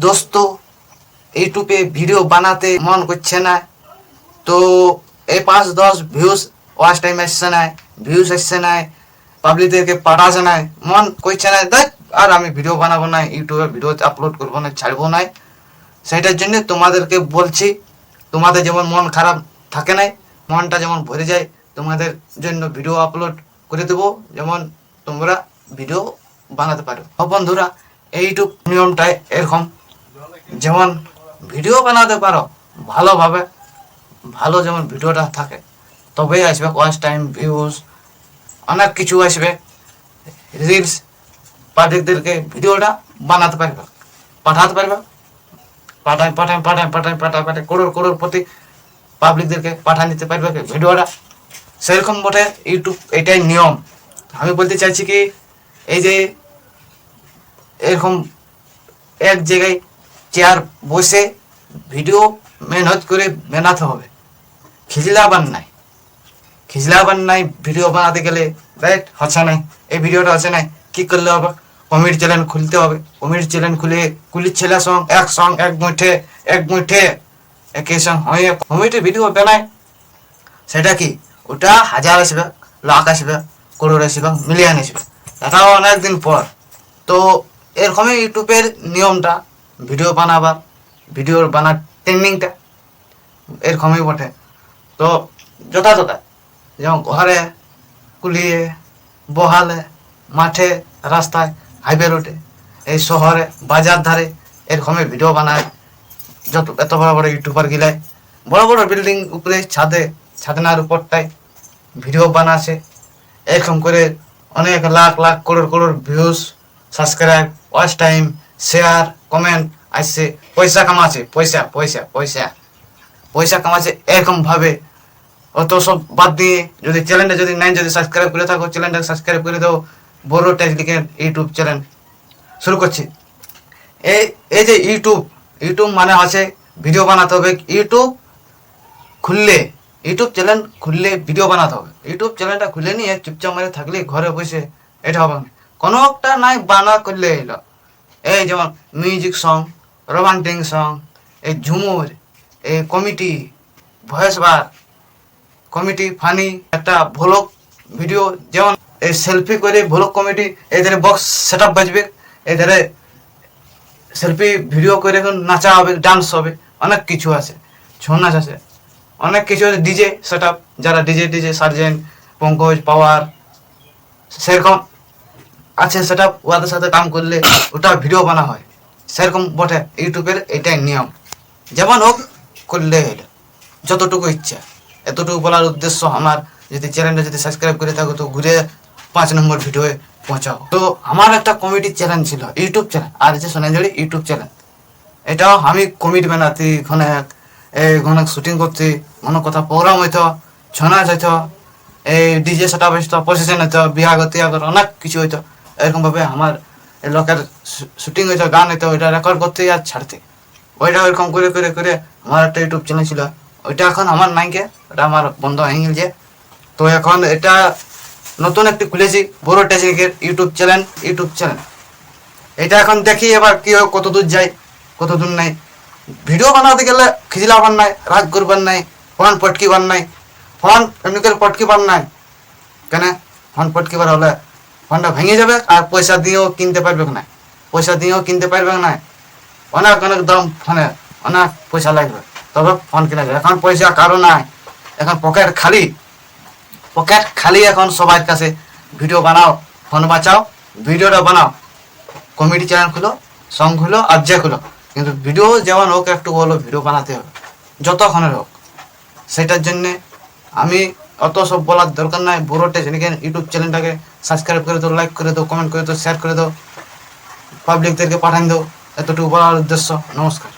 দোস্ত ইউটিউবে ভিডিও বানাতে মন করছে না, তো এই 5-10 ভিউজ ওয়াচ টাইম আসছে না, ভিউজ আসছে না, পাবলিকদেরকে পাঠাচ্ছে না, মন করছে না, দেখ আর আমি ভিডিও বানাবো না, ইউটিউবে ভিডিও আপলোড করবো না, ছাড়বো না। সেটার জন্য তোমাদেরকে বলছি, তোমাদের যেমন মন খারাপ থাকে না, মনটা যেমন ভরে যায়, তোমাদের জন্য ভিডিও আপলোড করে দেবো, যেমন তোমরা ভিডিও বানাতে পারো। বন্ধুরা, এইটুক নিয়মটাই এরকম, যেমন ভিডিও বানাতে পারো ভালোভাবে, ভালো যেমন ভিডিওটা থাকে, তবেই আসবে ওয়াচ টাইম, ভিউজ, অনেক কিছু আসবে, রিলস, পাবলিকদেরকে ভিডিওটা বানাতে পারবে, পাঠাতে পারবে, পাঠায় কোড়োর প্রতি পাবলিকদেরকে পাঠা নিতে পারবে ভিডিওটা। সেরকম বটে ইউটিউব, এটাই নিয়ম। আমি বলতে চাইছি কি, এই যে এরকম এক জায়গায় চেয়ার বসে ভিডিও মেহনত করে বানাতে হবে, খিজলাবার নাই ভিডিও বানাতে গেলে রাইট হচ্ছে না, এই ভিডিওটা হচ্ছে না, কি করলে হবে? কমেডি চ্যানেল খুলতে হবে, কমেডি চ্যানেল খুলে কুলির ছেলের সং এক মুঠে একই সঙ্গ হয়ে কমেডি ভিডিও বানায়, সেটা কি ওটা 1000 আসবে, লাখ আসবে, করোড় আসবে, মিলিয়ন আসবে, এটাও অনেকদিন পর। তো এরকমই ইউটিউবের নিয়মটা, ভিডিও বানার ট্রেন্ডিংটা এরকমই বটে। তো যথাযথ যেমন ঘরে, কুলিয়ে, বহালে, মাঠে, রাস্তায়, হাইওয়ে রোডে, এই শহরে, বাজার ধারে এরকমই ভিডিও বানায়। এত বড় বড় ইউটিউবার গিলায় বড় বড় বিল্ডিং উপরে, ছাদনার উপরটায় ভিডিও বানাচ্ছে, এরকম করে অনেক lakh crore views, subscribe, watch time, share, comment আসছে, পয়সা কামাচ্ছে, পয়সা কামাচ্ছে এরকম ভাবে। অত সব বাদ দিয়ে যদি চ্যানেলটা যদি সাবস্ক্রাইব করে থাকো, চ্যানেলটাকে সাবস্ক্রাইব করে দাও। বড় টেকনিকের ইউটিউব চ্যানেল শুরু করছি। এই যে ইউটিউব মানে আছে ভিডিও বানাতে হবে। ইউটিউব চ্যানেল খুললে ভিডিও বানাতে হবে। ইউটিউব চ্যানেলটা খুলে নিয়ে চুপচাপ মেরে থাকলে ঘরে বসে এটা হবে না, কোনো একটা নাই বানা করলে এলো। এই যেমন মিউজিক সং, রোমান্টিক সং, এই ঝুমুর, এই কমিটি, ভয়েস বার, কমিটি, ফানি, একটা ভ্লগ ভিডিও, যেমন এই সেলফি করে ভ্লগ কমিটি, এদের বক্স সেট আপ বাজবে, এদের সেলফি ভিডিও করে এখন নাচা হবে, ডান্স হবে, অনেক কিছু আছে, ছৌ নাচ আছে, অনেক কিছু আছে। ডিজে সেট আপ, যারা ডিজে সার্জেন্ট, পঙ্কজ, পাওয়ার, সেরকম আছে সেট আপ, ওদের সাথে কাম করলে ওটা ভিডিও বানা হয়। সেরকম বটে ইউটিউবের এটাই নিয়ম, যেমন হোক করলে হলো, যতটুকু ইচ্ছা। এতটুকু বলার উদ্দেশ্য আমার, যদি চ্যানেলটা যদি সাবস্ক্রাইব করে থাকো তো ঘুরে 5 নম্বর ভিডিও পৌঁছাও। তো আমার একটা কমেডি চ্যানেল ছিল, ইউটিউব চ্যানেল, আর যে সোনাঝুরি ইউটিউব চ্যানেল, এটাও আমি কমেডি বানাতি, ঘনে শুটিং করছি, কোনো কথা প্রোগ্রাম হইতো, ছৌ নাচ হইতো, এই ডিজে সেট আপ হইতো, প্রসেশন হইতো, বিহাগর টিহাগর অনেক কিছু হইতো। এরকমভাবে আমার লোকের শুটিং হইতো, গান হইতো, ওইটা রেকর্ড করতে আর ছাড়তে, ওইটা ওইরকম করে করে করে আমার একটা ইউটিউব চ্যানেল ছিল। ওইটা এখন আমার নাইকে, ওটা আমার বন্ধ হয়ে গেছে। তো এখন এটা নতুন একটি খুলেছি, বড় টেকনিকের ইউটিউব চ্যানেল। এটা এখন দেখি এবার কি হয়, কত দূর যাই, কত দূর নাই। ভিডিও বানাতে গেলে খিজলাবার নাই, রাগ করবার নাই, ফোন পটকিবার নাই, ফোন এমনি করে পটকিবার নাই। কেন? ফোন পটকিবার হলে ফোনটা ভেঙে যাবে, আর পয়সা দিয়েও কিনতে পারবে না, অনেক দাম ফোনে, অনেক পয়সা লাগবে, তবে ফোন কিনা যাবে। এখন পয়সা কারো নাই, এখন পকেট খালি এখন সবার কাছে। ভিডিও বানাও, ফোন বাঁচাও, ভিডিওটা বানাও, কমেডি চ্যানেল খুলো, সং খুলো, আর যে খুলো, কিন্তু ভিডিও যেমন হোক একটু হলো ভিডিও বানাতে হবে, যতক্ষণের হোক। সেটার জন্যে আমি অত সব বলার দরকার নাই। বড় টেকনিকের ইউটিউব চ্যানেলটাকে সাবস্ক্রাইব করে দাও, লাইক করে দাও, কমেন্ট করে দাও, শেয়ার করে দাও, পাবলিকদেরকে পাঠান দাও, এতটুকু বলার উদ্দেশ্য। নমস্কার।